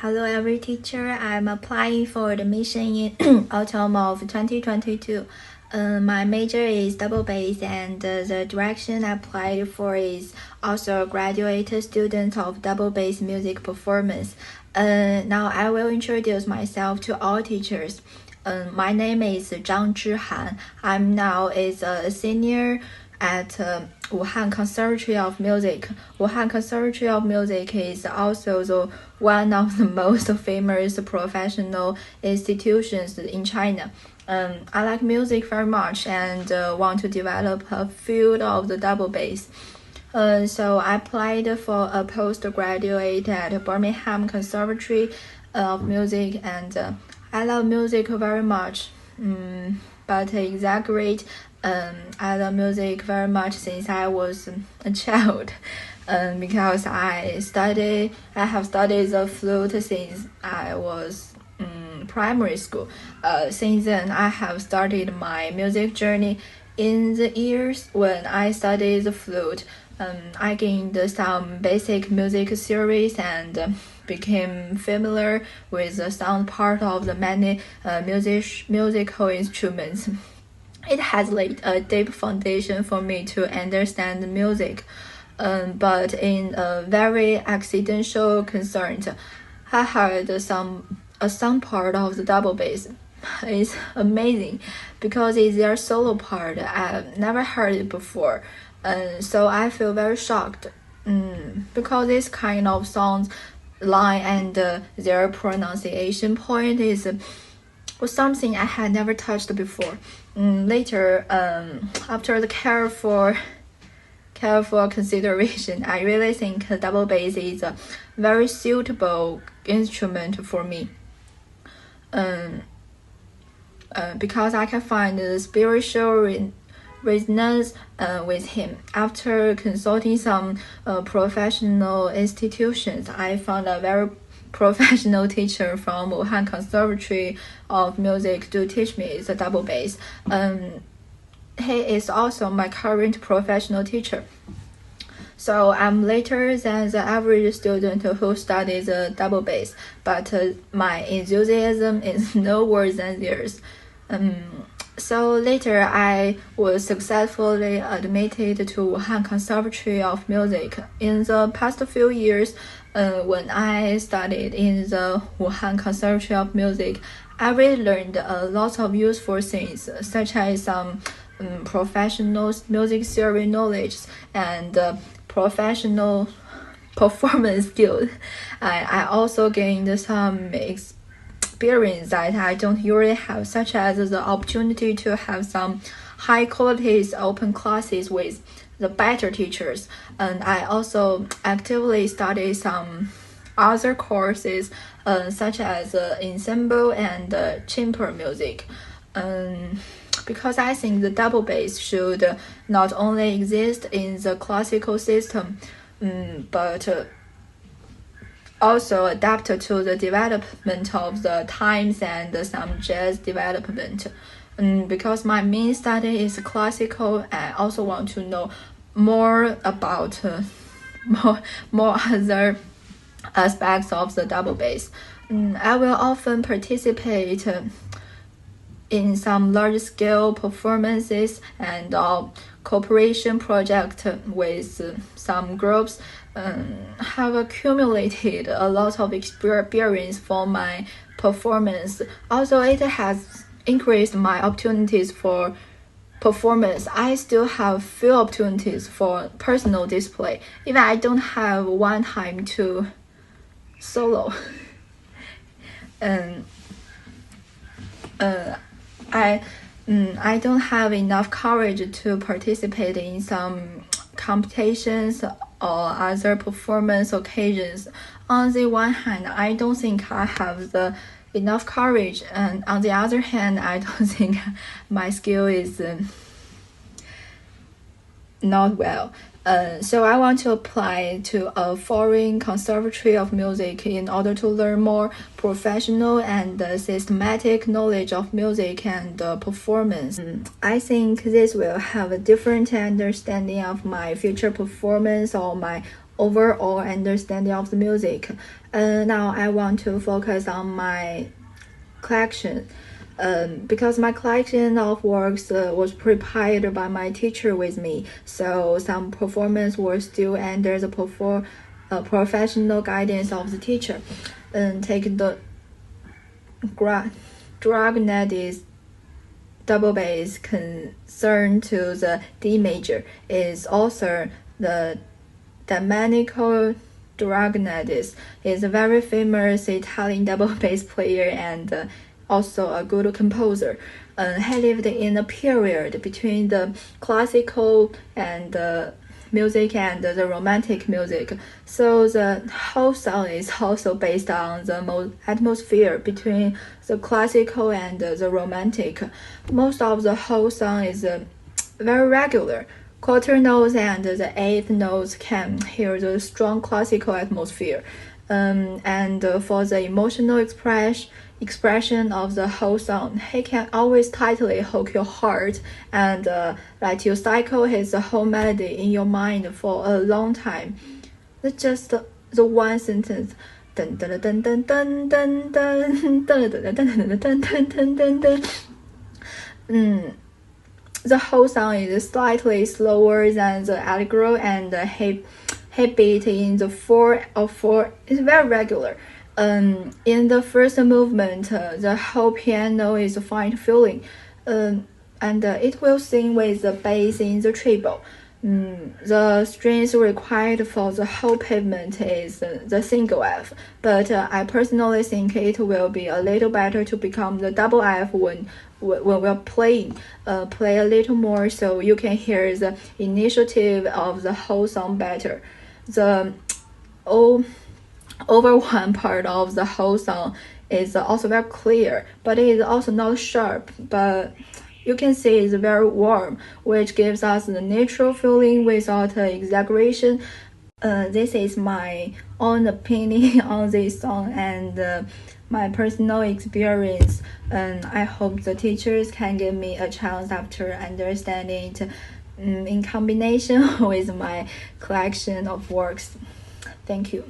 Hello, every teacher. I'm applying for admission in autumn of 2022. My major is double bass, and the direction I applied for is also a graduate student of double bass music performance. Now I will introduce myself to all teachers. My name is Zhihan. I'm now is a senior at Wuhan Conservatory of Music. Wuhan Conservatory of Music is also one of the most famous professional institutions in China. I like music very much and want to develop a field of the double bass. So I applied for a postgraduate at Birmingham Conservatory of Music, and I love music very much. But exaggerate, I love music very much since I was a child. Because I have studied the flute since I was primary school. Since then, I have started my music journey. In the years when I studied the flute, I gained some basic music theories and became familiar with the sound part of the many musical instruments. It has laid a deep foundation for me to understand music. But in a very accidental concern, I heard some part of the double bass. It's amazing because it's their solo part. I've never heard it before, so I feel very shocked. Because this kind of songs line and their pronunciation point is was something I had never touched before. Later, after the careful consideration, I really think double bass is a very suitable instrument for me. Because I can find the spiritual resonance with him. After consulting some professional institutions, I found a very professional teacher from Wuhan Conservatory of Music to teach me the double bass. He is also my current professional teacher. So I'm later than the average student who studies the double bass, but my enthusiasm is no worse than theirs. So later I was successfully admitted to Wuhan Conservatory of Music. In the past few years, when I studied in the Wuhan Conservatory of Music, I really learned a lot of useful things, such as some professional music theory knowledge and professional performance skills. I also gained some experience that I don't usually have, such as the opportunity to have some high quality open classes with the better teachers. And I also actively study some other courses, such as ensemble and chamber music. Because I think the double bass should not only exist in the classical system, but also adapt to the development of the times and some jazz development. Because my main study is classical, I also want to know more about more other aspects of the double bass. I will often participate in some large-scale performances and cooperation projects with some groups. Have accumulated a lot of experience for my performance. Also, it has increased my opportunities for performance. I still have few opportunities for personal display. Even I don't have one time to solo. I don't have enough courage to participate in some competitions or other performance occasions. On the one hand, I don't think I have the enough courage, and on the other hand, I don't think my skill is not well. So I want to apply to a foreign conservatory of music in order to learn more professional and systematic knowledge of music and performance. I think this will have a different understanding of my future performance or my overall understanding of the music. Now I want to focus on my collection. Because my collection of works was prepared by my teacher with me, so some performance were still under the professional guidance of the teacher. Take the Dragnet's double bass concern to the D major is also the Domenico Dragnetis is a very famous Italian double bass player and also a good composer. He lived in a period between the classical and music and the romantic music, so the whole song is also based on the atmosphere between the classical and the romantic. Most of the whole song is very regular. Quarter notes and the eighth notes can hear the strong classical atmosphere. And for the emotional expression of the whole song, he can always tightly hook your heart and let you cycle his whole melody in your mind for a long time. It's just the one sentence. Dun dun dun dun dun dun dun dun dun dun dun dun dun. The whole song is slightly slower than the allegro, and he beat in the 4/4 is very regular. In the first movement, the whole piano is fine feeling, and it will sing with the bass in the treble. The strings required for the whole pavement is the single F, but I personally think it will be a little better to become the double F when we're playing. Play a little more so you can hear the initiative of the whole song better. The over one part of the whole song is also very clear, but it is also not sharp, but you can see it's very warm, which gives us the natural feeling without exaggeration. This is my own opinion on this song and my personal experience, and I hope the teachers can give me a chance after understanding it in combination with my collection of works. Thank you.